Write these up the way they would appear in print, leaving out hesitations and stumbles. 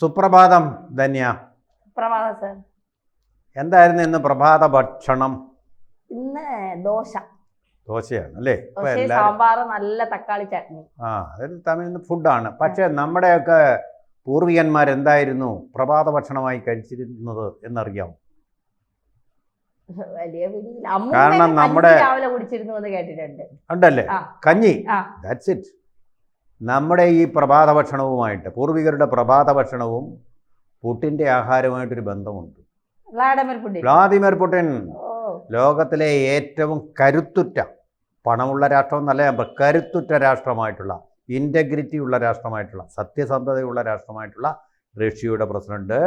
സുപ്രഭാതം ധന്യ. പ്രഭാതം സർ. എന്തായിരുന്നു ഇന്ന് പ്രഭാത ഭക്ഷണം? ഇന്ന് ദോശയാണ് അല്ലേ? സാമ്പാർ, നല്ല തക്കാളി ചട്നി. അതൊരു തമിഴ് ഫുഡാണ്. പക്ഷെ നമ്മുടെയൊക്കെ പൂർവികന്മാർ എന്തായിരുന്നു പ്രഭാത ഭക്ഷണമായി കഴിച്ചിരുന്നത് എന്നറിയാമോ? വലിയ കാരണം നമ്മുടെ രാവിലെ കുടിച്ചിരുന്നു എന്ന് കേട്ടിട്ടുണ്ട്. ഉണ്ടല്ലേ? കഞ്ഞി. That's it. നമ്മുടെ ഈ പ്രഭാത ഭക്ഷണവുമായിട്ട്, പൂർവികരുടെ പ്രഭാത ഭക്ഷണവും പുട്ടിൻ്റെ ആഹാരവുമായിട്ടൊരു ബന്ധമുണ്ട്. വ്ളാദിമിർ പുടിൻ ലോകത്തിലെ ഏറ്റവും കരുത്തുറ്റ, പണമുള്ള രാഷ്ട്രം എന്നല്ല, കരുത്തുറ്റ രാഷ്ട്രമായിട്ടുള്ള, ഇൻറ്റഗ്രിറ്റി ഉള്ള രാഷ്ട്രമായിട്ടുള്ള, സത്യസന്ധതയുള്ള രാഷ്ട്രമായിട്ടുള്ള റഷ്യയുടെ പ്രസിഡന്റ്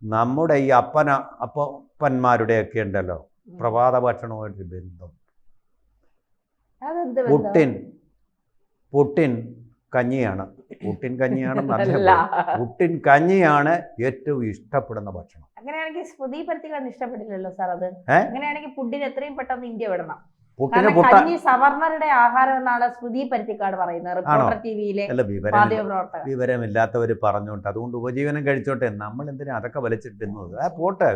നമ്മുടെ ഈ അപ്പന്മാരുടെയൊക്കെ ഉണ്ടല്ലോ പ്രഭാത ഭക്ഷണവുമായിട്ട് ബന്ധം. പുട്ടിൻ കഞ്ഞിയാണ്. പുട്ടിൻ കഞ്ഞിയാണ് ഏറ്റവും ഇഷ്ടപ്പെടുന്ന ഭക്ഷണം. അങ്ങനെയാണെങ്കിൽ സ്മൃതി പരുത്തിക്കാട് ഇഷ്ടപ്പെട്ടില്ലല്ലോ സാർ. അത് അങ്ങനെയാണെങ്കിൽ പുഡിന് എത്രയും പെട്ടെന്ന് ഇന്ത്യ വിടണം. കഞ്ഞി സവർണരുടെ ആഹാരം എന്നാണ് സ്മൃതി പരുത്തിക്കാട് പറയുന്നത്. റിപ്പോർട്ടർ ടിവിയിലെ വിവരമില്ലാത്തവർ പറഞ്ഞോട്ടെ, അതുകൊണ്ട് ഉപജീവനം കഴിച്ചോട്ടെ. നമ്മൾ എന്തിനാ അതൊക്കെ വലിച്ചിട്ടുന്നത്? പോട്ടെ.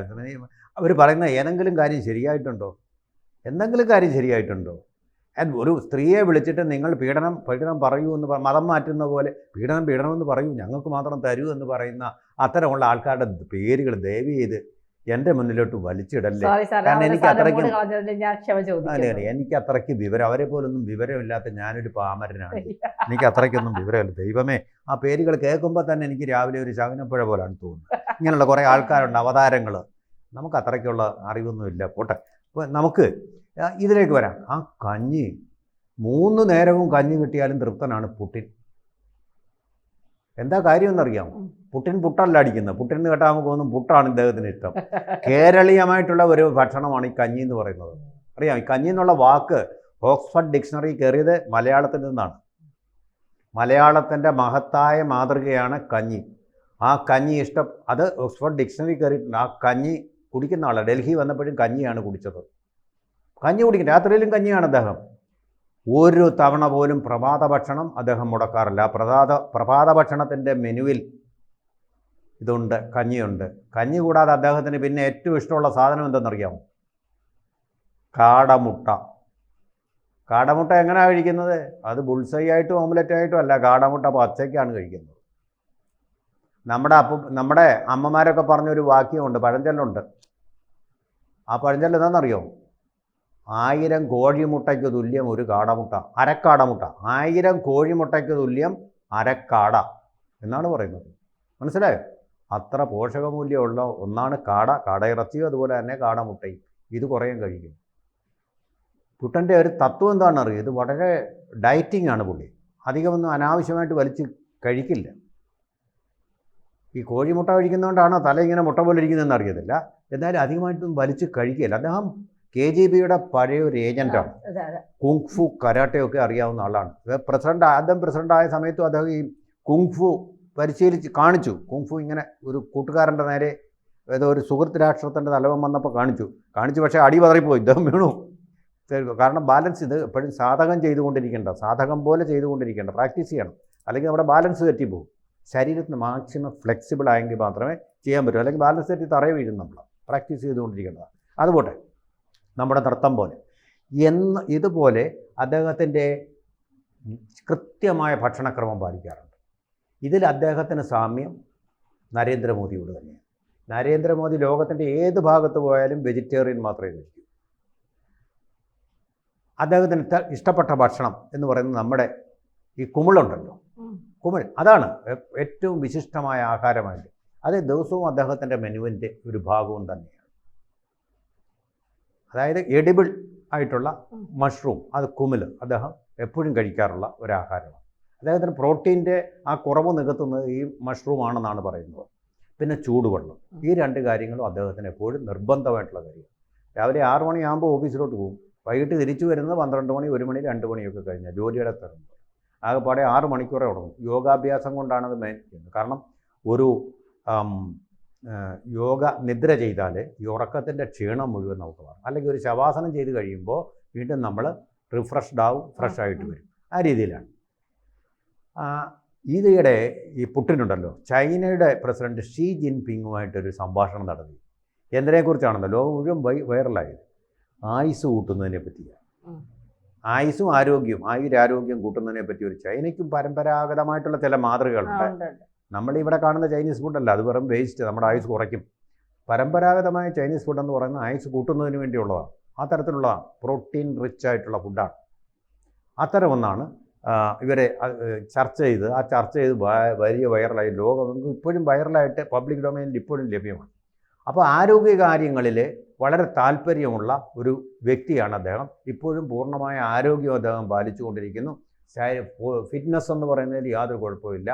അവർ പറയുന്ന ഏതെങ്കിലും കാര്യം ശരിയായിട്ടുണ്ടോ? എന്തെങ്കിലും കാര്യം ശരിയായിട്ടുണ്ടോ? ഒരു സ്ത്രീയെ വിളിച്ചിട്ട് നിങ്ങൾ പീഡനം പറയൂ എന്ന് മതം മാറ്റുന്ന പോലെ പീഡനം എന്ന് പറയൂ, ഞങ്ങൾക്ക് മാത്രം തരൂ എന്ന് പറയുന്ന അത്തരമുള്ള ആൾക്കാരുടെ പേരുകൾ ദയവ് ചെയ്ത് എൻ്റെ മുന്നിലോട്ട് വലിച്ചിടല്ലേ. കാരണം എനിക്ക് അത്രയ്ക്ക് വിവരം, അവരെ പോലൊന്നും വിവരമില്ലാത്ത ഞാനൊരു പാമരനാണ്. എനിക്ക് അത്രയ്ക്കൊന്നും വിവരമില്ല. ദൈവമേ, ആ പേരുകൾ കേൾക്കുമ്പോൾ തന്നെ എനിക്ക് രാവിലെ ഒരു ശകുനപ്പുഴ പോലാണ് തോന്നുന്നത്. ഇങ്ങനെയുള്ള കുറേ ആൾക്കാരുണ്ട്, അവതാരങ്ങൾ. നമുക്ക് അത്രയ്ക്കുള്ള അറിവൊന്നുമില്ല. പോട്ടെ. അപ്പോൾ നമുക്ക് ഇതിലേക്ക് വരാം. ആ കഞ്ഞി, 3 നേരവും കഞ്ഞി കിട്ടിയാലും തൃപ്തനാണ് പുട്ടിൻ. എന്താ കാര്യമെന്നറിയാമോ? പുട്ടല്ല അടിക്കുന്നത്. പുട്ടിൻ എന്ന് കേട്ടാൽ നമുക്ക് തോന്നും പുട്ടാണ് ഇദ്ദേഹത്തിന് ഇഷ്ടം. കേരളീയമായിട്ടുള്ള ഒരു ഭക്ഷണമാണ് ഈ കഞ്ഞി എന്ന് പറയുന്നത്. അറിയാം, ഈ കഞ്ഞി എന്നുള്ള വാക്ക് ഓക്സ്ഫോർഡ് ഡിക്ഷണറി കയറിയത് മലയാളത്തിൽ നിന്നാണ്. മലയാളത്തിൻ്റെ മഹത്തായ മാതൃകയാണ് കഞ്ഞി. ആ കഞ്ഞി അത് ഓക്സ്ഫോർഡ് ഡിക്ഷണറി കയറിയിട്ടുണ്ട്. ആ കഞ്ഞി കുടിക്കുന്ന ആളാണ്. ഡൽഹി വന്നപ്പോഴും കഞ്ഞിയാണ് കുടിച്ചത്. കഞ്ഞി കുടിക്കും, രാത്രിയിലും കഞ്ഞിയാണ് അദ്ദേഹം. ഒരു തവണ പോലും പ്രഭാത ഭക്ഷണം അദ്ദേഹം മുടക്കാറില്ല. പ്രഭാത ഭക്ഷണത്തിൻ്റെ മെനുവിൽ ഇതുണ്ട്, കഞ്ഞിയുണ്ട്. കഞ്ഞി കൂടാതെ അദ്ദേഹത്തിന് പിന്നെ ഏറ്റവും ഇഷ്ടമുള്ള സാധനം എന്തെന്നറിയാമോ? കാടമുട്ട. കാടമുട്ട എങ്ങനെയാണ് കഴിക്കുന്നത്? അത് ബുൾസൈ ആയിട്ടും ഓംലെറ്റ് ആയിട്ടും അല്ല, കാടമുട്ട പച്ചയ്ക്കാണ് കഴിക്കുന്നത്. നമ്മുടെ അമ്മമാരൊക്കെ പറഞ്ഞൊരു വാക്യമുണ്ട്, പഴഞ്ചൊല്ലുണ്ട്. ആ പഴഞ്ചൊല്ല് എന്താണെന്നറിയോ? 1000 കോഴിമുട്ടയ്ക്ക് തുല്യം ഒരു കാടമുട്ട, അരക്കാടമുട്ട. 1000 കോഴിമുട്ടയ്ക്ക് തുല്യം അരക്കാട എന്നാണ് പറയുന്നത്. മനസ്സിലായോ? അത്ര പോഷകമൂല്യമുള്ള ഒന്നാണ് കാടയിറച്ചിയും അതുപോലെ തന്നെ കാടമുട്ടയും. ഇത് കുറേയും കഴിക്കും. പുട്ടൻ്റെ ഒരു തത്വം എന്താണെന്ന് അറിയും. ഇത് വളരെ ഡയറ്റിംഗ് ആണ് പുള്ളി. അധികമൊന്നും അനാവശ്യമായിട്ട് വലിച്ച് കഴിക്കില്ല. ഈ കോഴിമുട്ട കഴിക്കുന്നതുകൊണ്ടാണോ തല ഇങ്ങനെ മുട്ട പോലെ ഇരിക്കുന്നതെന്ന് അറിയത്തില്ല. എന്നാലും അധികമായിട്ടൊന്നും വലിച്ച് കഴിക്കില്ല. അദ്ദേഹം KGBയുടെ പഴയ ഒരു ഏജൻറ്റാണ്. കുങ്ഫു കരാട്ടയൊക്കെ അറിയാവുന്ന ആളാണ്. ആദ്യം പ്രസിഡൻ്റായ സമയത്തും അദ്ദേഹം ഈ കുങ്ഫു പരിശീലിച്ച് കാണിച്ചു. കുങ്ഫു ഇങ്ങനെ ഒരു കൂട്ടുകാരൻ്റെ നേരെ ഏതോ ഒരു സുഹൃത്ത് രാഷ്ട്രത്തിൻ്റെ തലവൻ വന്നപ്പോൾ കാണിച്ചു. പക്ഷേ അടി പതറിപ്പോയി, ഇദ്ദേഹം വീണു. കാരണം ബാലൻസ് ഇത് എപ്പോഴും സാധകം പോലെ ചെയ്തുകൊണ്ടിരിക്കേണ്ട, പ്രാക്ടീസ് ചെയ്യണം. അല്ലെങ്കിൽ നമ്മുടെ ബാലൻസ് തെറ്റിപ്പോകും. ശരീരത്തിന് മാക്സിമം ഫ്ലെക്സിബിൾ ആയെങ്കിൽ മാത്രമേ ചെയ്യാൻ പറ്റൂ. അല്ലെങ്കിൽ ബാലൻസ് തെറ്റി തറയെ വീഴും. നമ്മൾ പ്രാക്ടീസ് ചെയ്തുകൊണ്ടിരിക്കേണ്ടതാണ്. അതുപോട്ടെ, നമ്മുടെ നൃത്തം പോലെ ഇതുപോലെ അദ്ദേഹത്തിൻ്റെ കൃത്യമായ ഭക്ഷണക്രമം പാലിക്കാറുണ്ട്. ഇതിൽ അദ്ദേഹത്തിന് സാമ്യം നരേന്ദ്രമോദിയോട് തന്നെയാണ്. നരേന്ദ്രമോദി ലോകത്തിൻ്റെ ഏത് ഭാഗത്ത് പോയാലും വെജിറ്റേറിയൻ മാത്രമേ കഴിക്കൂ. അദ്ദേഹത്തിന് ഇഷ്ടപ്പെട്ട ഭക്ഷണം എന്ന് പറയുന്നത് നമ്മുടെ ഈ കുമിളുണ്ടല്ലോ, കുമിൾ, അതാണ് ഏറ്റവും വിശിഷ്ടമായ ആഹാരമായിട്ട്. അത് ദിവസവും അദ്ദേഹത്തിൻ്റെ മെനുവിൻ്റെ ഒരു ഭാഗവും തന്നെയാണ്. അതായത് എഡിബിൾ ആയിട്ടുള്ള മഷ്റൂം, അത് കുമിൽ, അദ്ദേഹം എപ്പോഴും കഴിക്കാറുള്ള ഒരാഹാരമാണ്. അദ്ദേഹത്തിന് പ്രോട്ടീൻ്റെ ആ കുറവ് നികത്തുന്നത് ഈ മഷ്റൂം ആണെന്നാണ് പറയുന്നത്. പിന്നെ ചൂടുവെള്ളം, ഈ 2 കാര്യങ്ങളും അദ്ദേഹത്തിന് എപ്പോഴും നിർബന്ധമായിട്ടുള്ള കാര്യം. രാവിലെ 6 മണിയാകുമ്പോൾ ഓഫീസിലോട്ട് പോകും. വൈകിട്ട് തിരിച്ചു വരുന്നത് 12 മണി, 1 മണി, 2 മണിയൊക്കെ കഴിഞ്ഞാൽ ജോലിയുടെ തരുമ്പോൾ. ആകെപ്പാടെ 6 മണിക്കൂറേ ഉടങ്ങും. യോഗാഭ്യാസം കൊണ്ടാണത് മെയിൻ ചെയ്യുന്നത്. കാരണം ഒരു യോഗ നിദ്ര ചെയ്താൽ ഈ ഉറക്കത്തിൻ്റെ ക്ഷീണം മുഴുവൻ നമുക്ക് മാറും. അല്ലെങ്കിൽ ഒരു ശവാസനം ചെയ്ത് കഴിയുമ്പോൾ വീണ്ടും നമ്മൾ റിഫ്രഷ്ഡ് ആവും, ഫ്രഷ് ആയിട്ട് വരും. ആ രീതിയിലാണ്. ഈയിടെ ഈ പുട്ടിനുണ്ടല്ലോ, ചൈനയുടെ പ്രസിഡന്റ് ഷീ ജിൻപിങ്ങുമായിട്ടൊരു സംഭാഷണം നടത്തി. എന്തിനെക്കുറിച്ചാണെന്നോ ലോകം മുഴുവൻ വൈറലായത്, ആയുസ് കൂട്ടുന്നതിനെ പറ്റിയാണ്. ആയുസ്സും ആരോഗ്യവും ആയുരാരോഗ്യം കൂട്ടുന്നതിനെ പറ്റി ഒരു ചൈനയ്ക്കും പരമ്പരാഗതമായിട്ടുള്ള ചില മാതൃകകളുണ്ട്. നമ്മളിവിടെ കാണുന്ന ചൈനീസ് ഫുഡല്ല, അത് വെറും വേസ്റ്റ്, നമ്മുടെ ആയുസ് കുറയ്ക്കും. പരമ്പരാഗതമായ ചൈനീസ് ഫുഡ് എന്ന് പറയുന്നത് ആയുസ് കൂട്ടുന്നതിന് വേണ്ടിയുള്ളതാണ്. ആ തരത്തിലുള്ളതാണ്, പ്രോട്ടീൻ റിച്ച് ആയിട്ടുള്ള ഫുഡാണ്. അത്തരം ഒന്നാണ് ഇവരെ ചർച്ച ചെയ്ത് വലിയ വൈറലായി, ലോകമെങ്കിലും ഇപ്പോഴും വൈറലായിട്ട് പബ്ലിക് ഡൊമൈനിൽ ഇപ്പോഴും ലഭ്യമാണ്. അപ്പോൾ ആരോഗ്യ കാര്യങ്ങളിൽ വളരെ താല്പര്യമുള്ള ഒരു വ്യക്തിയാണ് അദ്ദേഹം. ഇപ്പോഴും പൂർണ്ണമായ ആരോഗ്യം അദ്ദേഹം പാലിച്ചുകൊണ്ടിരിക്കുന്നു. ഫിറ്റ്നസ് എന്ന് പറയുന്നതിൽ യാതൊരു കുഴപ്പമില്ല.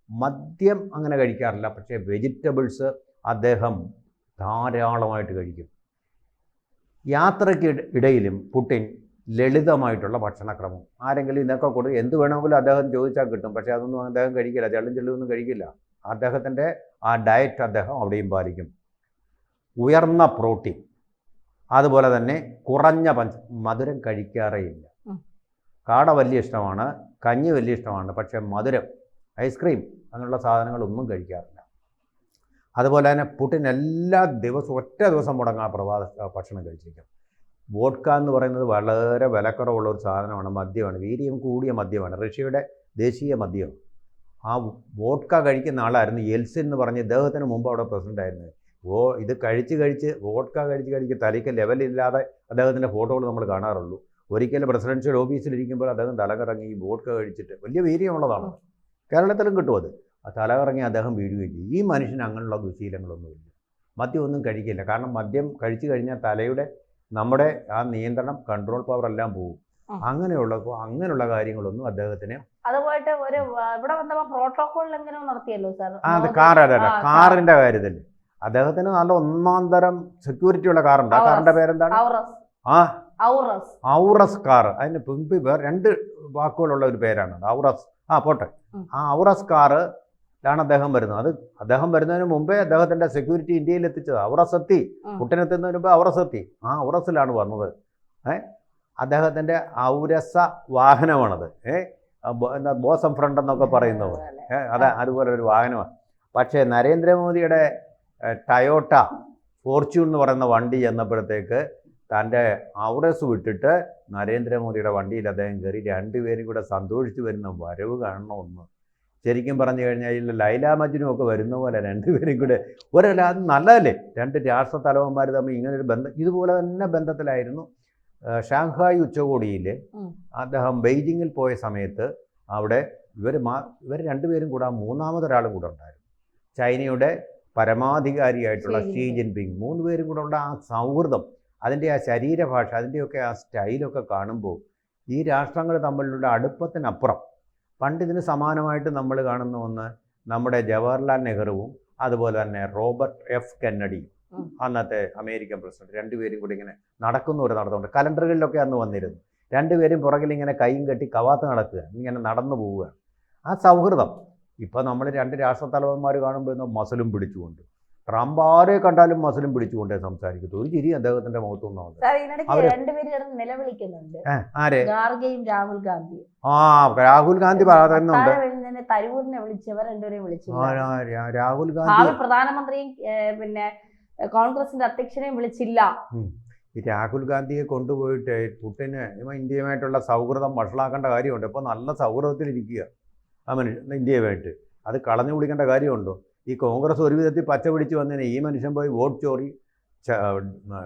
മദ്യം അങ്ങനെ കഴിക്കാറില്ല, പക്ഷേ വെജിറ്റബിൾസ് അദ്ദേഹം ധാരാളമായിട്ട് കഴിക്കും. യാത്രയ്ക്ക് ഇടയിലും പുട്ടിൻ ലളിതമായിട്ടുള്ള ഭക്ഷണക്രമം, ആരെങ്കിലും ഇതൊക്കെ കൊടുത്ത് എന്ത് വേണമെങ്കിലും അദ്ദേഹം ചോദിച്ചാൽ കിട്ടും, പക്ഷേ അതൊന്നും അദ്ദേഹം കഴിക്കില്ല, ചെള്ളും കഴിക്കില്ല. അദ്ദേഹത്തിൻ്റെ ആ ഡയറ്റ് അദ്ദേഹം അവിടെയും പാലിക്കും. ഉയർന്ന പ്രോട്ടീൻ, അതുപോലെ തന്നെ കുറഞ്ഞ മധുരം കഴിക്കാറേയില്ല. കാട വലിയ ഇഷ്ടമാണ്, കഞ്ഞി വലിയ ഇഷ്ടമാണ്, പക്ഷേ മധുരം, ഐസ്ക്രീം അങ്ങനെയുള്ള സാധനങ്ങളൊന്നും കഴിക്കാറില്ല. അതുപോലെ തന്നെ പുട്ടിൻ എല്ലാ ദിവസവും ഒറ്റ ദിവസം മുടങ്ങാൻ ഭക്ഷണം കഴിച്ചിരിക്കും. വോഡ്ക എന്ന് പറയുന്നത് വളരെ വിലക്കുറവുള്ള ഒരു സാധനമാണ്, മദ്യമാണ്, വീര്യം കൂടിയ മദ്യമാണ്, റഷ്യയുടെ ദേശീയ മദ്യമാണ്. ആ വോഡ്ക കഴിക്കുന്ന ആളായിരുന്നു യെൽസിൻ എന്ന് പറഞ്ഞ് ഇദ്ദേഹത്തിന് മുമ്പ് അവിടെ പ്രസിഡൻ്റായിരുന്നു. ഇത് കഴിച്ച് വോഡ്ക കഴിച്ച് തലയ്ക്ക് ലെവലില്ലാതെ അദ്ദേഹത്തിൻ്റെ ഫോട്ടോകൾ നമ്മൾ കാണാറുള്ളൂ. ഒരിക്കലും പ്രസിഡൻഷ്യൽ ഓഫീസിലിരിക്കുമ്പോൾ അദ്ദേഹം തലകറങ്ങി ഈ വോഡ്ക കഴിച്ചിട്ട്, വലിയ വീര്യമുള്ളതാണ്, കേരളത്തിലും കിട്ടും അത്. ആ തലകറങ്ങി അദ്ദേഹം വീഴുകയും ചെയ്യും. ഈ മനുഷ്യന് അങ്ങനെയുള്ള ദുശീലങ്ങളൊന്നുമില്ല, മദ്യമൊന്നും കഴിക്കില്ല. കാരണം മദ്യം കഴിച്ചു കഴിഞ്ഞാൽ തലയുടെ നമ്മുടെ ആ നിയന്ത്രണം, കൺട്രോൾ പവർ എല്ലാം പോകും. അങ്ങനെയുള്ള കാര്യങ്ങളൊന്നും അദ്ദേഹത്തിന്. അതുപോയിട്ട് ഒരു ഇവിടെ വന്നപ്പോൾ പ്രോട്ടോകോൾ ലംഘനം നടത്തിയല്ലോ സാർ. അത് കാറിന്റെ കാര്യത്തിൽ അദ്ദേഹത്തിന് നല്ല ഒന്നാം തരം സെക്യൂരിറ്റി ഉള്ള കാറുണ്ട്. ആ കാറിന്റെ പേരെന്താണ്? Aurus car. അതിന് മുമ്പ് രണ്ട് വാക്കുകളുള്ള ഒരു പേരാണ് ഔറസ്. പോട്ടെ. ആ ഔറസ് കാറിലാണ് അദ്ദേഹം വരുന്നത്. അദ്ദേഹം വരുന്നതിന് മുമ്പേ അദ്ദേഹത്തിന്റെ സെക്യൂരിറ്റി ഇന്ത്യയിൽ എത്തിച്ചത്. ഔറസ് എത്തി, പുട്ടിനെത്തുന്നതിന് മുമ്പ് ഔറസ് എത്തി. ആ ഔറസിലാണ് വന്നത്. അദ്ദേഹത്തിന്റെ ഔരസ വാഹനമാണത്. എന്താ ബോസം ഫ്രണ്ട് എന്നൊക്കെ പറയുന്നത്. അതുപോലെ ഒരു വാഹനമാണ്. പക്ഷേ നരേന്ദ്രമോദിയുടെ ടയോട്ട ഫോർച്യൂൺ എന്ന് പറയുന്ന വണ്ടി ചെന്നപ്പോഴത്തേക്ക് തൻ്റെ ഔറസ് വിട്ടിട്ട് നരേന്ദ്രമോദിയുടെ വണ്ടിയിൽ അദ്ദേഹം കയറി. രണ്ടുപേരും കൂടെ സന്തോഷിച്ച് വരുന്ന വരവ് കാണണമെന്ന്. ശരിക്കും പറഞ്ഞു കഴിഞ്ഞാൽ ലൈല മജ്നു ഒക്കെ വരുന്ന പോലെ രണ്ടുപേരും കൂടെ അത് നല്ലതല്ലേ? രണ്ട് രാഷ്ട്ര തലവന്മാർ തമ്മിൽ ഇങ്ങനൊരു ബന്ധം, ഇതുപോലെ തന്നെ ബന്ധത്തിലായിരുന്നു. ഷാങ്ഹായ് ഉച്ചകോടിയിൽ അദ്ദേഹം ബെയ്ജിങ്ങിൽ പോയ സമയത്ത് അവിടെ ഇവർ രണ്ടുപേരും കൂടെ മൂന്നാമതൊരാളും കൂടെ ഉണ്ടായിരുന്നു. ചൈനയുടെ പരമാധികാരിയായിട്ടുള്ള ഷീ ജിൻപിങ്, മൂന്ന് പേരും കൂടെ ഉള്ള ആ സൗഹൃദം, അതിൻ്റെ ആ ശരീരഭാഷ, അതിൻ്റെയൊക്കെ ആ സ്റ്റൈലൊക്കെ കാണുമ്പോൾ ഈ രാഷ്ട്രങ്ങൾ തമ്മിലുള്ള അടുപ്പത്തിനപ്പുറം പണ്ടിതിന് സമാനമായിട്ട് നമ്മൾ കാണുന്ന ഒന്ന് നമ്മുടെ ജവഹർലാൽ നെഹ്റുവും അതുപോലെ തന്നെ റോബർട്ട് എഫ് കെന്നഡിയും, അന്നത്തെ അമേരിക്കൻ പ്രസിഡന്റ്, രണ്ടുപേരും കൂടി ഇങ്ങനെ നടത്തുന്നുണ്ട്. കലണ്ടറുകളിലൊക്കെ അന്ന് വന്നിരുന്നു. രണ്ടുപേരും പുറകിൽ ഇങ്ങനെ കൈയും കെട്ടി കവാത്ത് നടക്കുക, ഇങ്ങനെ നടന്നു പോവുകയാണ്. ആ സൗഹൃദം ഇപ്പോൾ നമ്മൾ രണ്ട് രാഷ്ട്ര തലവന്മാർ കാണുമ്പോൾ മസിലും പിടിച്ചുകൊണ്ട്, ട്രംപ് ആരെ കണ്ടാലും മസിലും പിടിച്ചുകൊണ്ടേ സംസാരിക്കുന്നു. ഒരു ചിരി അദ്ദേഹത്തിന്റെ മുഖത്തൊന്നും. രാഹുൽ ഗാന്ധി പറയുന്നുണ്ട്, രാഹുൽ ഗാന്ധി പ്രധാനമന്ത്രിയും പിന്നെ കോൺഗ്രസിന്റെ അധ്യക്ഷനെയും വിളിച്ചില്ല. ഈ രാഹുൽ ഗാന്ധിയെ കൊണ്ടുപോയിട്ട് പുട്ടിന് ഇന്ത്യയുമായിട്ടുള്ള സൗഹൃദം വഷളാക്കേണ്ട കാര്യമുണ്ട്. ഇപ്പോൾ നല്ല സൗഹൃദത്തിലിരിക്കുക ആ മനുഷ്യൻ ഇന്ത്യയുമായിട്ട്. അത് കളഞ്ഞു കുടിക്കേണ്ട കാര്യമുണ്ടോ? ഈ കോൺഗ്രസ് ഒരു വിധത്തിൽ പച്ച പിടിച്ച് വന്നതിന് ഈ മനുഷ്യൻ പോയി വോട്ട് ചോറി,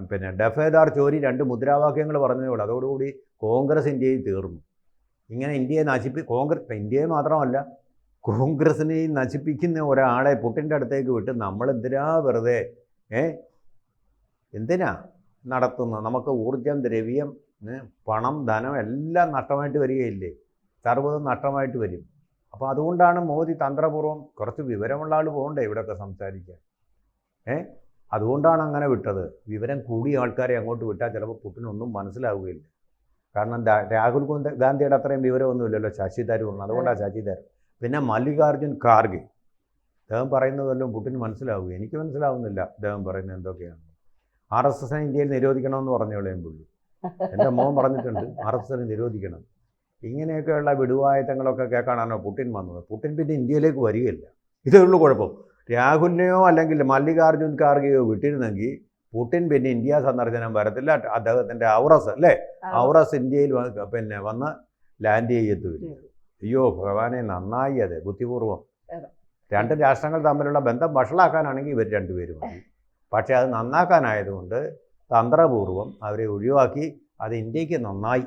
പിന്നെ ഡഫേദാർ ചോരി, രണ്ട് മുദ്രാവാക്യങ്ങൾ പറഞ്ഞതേ ഉള്ളൂ. അതോടുകൂടി കോൺഗ്രസ് ഇന്ത്യയിൽ തീർന്നു. ഇങ്ങനെ ഇന്ത്യയെ ഇന്ത്യയെ മാത്രമല്ല കോൺഗ്രസിനെ നശിപ്പിക്കുന്ന ഒരാളെ പുട്ടിൻ്റെ അടുത്തേക്ക് വിട്ട് നമ്മളെന്തിനാ വെറുതെ എന്തിനാ നടത്തുന്നത്? നമുക്ക് ഊർജം, ദ്രവ്യം, പണം, ധനം എല്ലാം നഷ്ടമായിട്ട് വരികയില്ലേ? സർവ്വതും നഷ്ടമായിട്ട് വരും. അപ്പോൾ അതുകൊണ്ടാണ് മോദി തന്ത്രപൂർവ്വം, കുറച്ച് വിവരമുള്ള ആൾ പോകണ്ടേ ഇവിടെയൊക്കെ സംസാരിക്കാൻ, അതുകൊണ്ടാണ് അങ്ങനെ വിട്ടത്. വിവരം കൂടിയ ആൾക്കാരെ അങ്ങോട്ട് വിട്ടാൽ ചിലപ്പോൾ പുട്ടിനൊന്നും മനസ്സിലാവുകയില്ല. കാരണം രാഹുൽ ഗാന്ധിയുടെ അത്രയും വിവരമൊന്നുമില്ലല്ലോ ശശി തരൂറിന്. അതുകൊണ്ടാണ് ശശി തരൂർ. പിന്നെ മല്ലികാർജുൻ ഖാർഗെ, അദ്ദേഹം പറയുന്നതെല്ലാം പുട്ടിന് മനസ്സിലാവുക. എനിക്ക് മനസ്സിലാവുന്നില്ല അദ്ദേഹം പറയുന്നത് എന്തൊക്കെയാണ്. RSSനെ ഇന്ത്യയിൽ നിരോധിക്കണമെന്ന് പറഞ്ഞോളേം പുള്ളി. എൻ്റെ മോൻ പറഞ്ഞിട്ടുണ്ട് RSSനെ നിരോധിക്കണം. ഇങ്ങനെയൊക്കെയുള്ള വിടുവായത്തങ്ങളൊക്കെ കേൾക്കാനാണോ പുടിൻ വന്നത്. പുടിൻ പിന്നെ ഇന്ത്യയിലേക്ക് വരികയില്ല. ഇതേ ഉള്ളൂ കുഴപ്പം. രാഹുലിനെയോ അല്ലെങ്കിൽ മല്ലികാർജുൻ ഖാർഗെയോ വിട്ടിരുന്നെങ്കിൽ പുടിൻ പിന്നെ ഇന്ത്യ സന്ദർശനം വരത്തില്ല. അദ്ദേഹത്തിൻ്റെ ഔറസ് അല്ലേ, ഔറസ് ഇന്ത്യയിൽ പിന്നെ വന്ന് ലാൻഡ് ചെയ്യത്തുമില്ല. അയ്യോ ഭഗവാനെ, നന്നായി അത് ബുദ്ധിപൂർവ്വം. രണ്ട് രാഷ്ട്രങ്ങൾ തമ്മിലുള്ള ബന്ധം വഷളാക്കാനാണെങ്കിൽ ഇവർ രണ്ടുപേരും മതി. പക്ഷേ അത് നന്നാക്കാനായതുകൊണ്ട് തന്ത്രപൂർവ്വം അവരെ ഒഴിവാക്കി. അത് ഇന്ത്യക്ക് നന്നായി.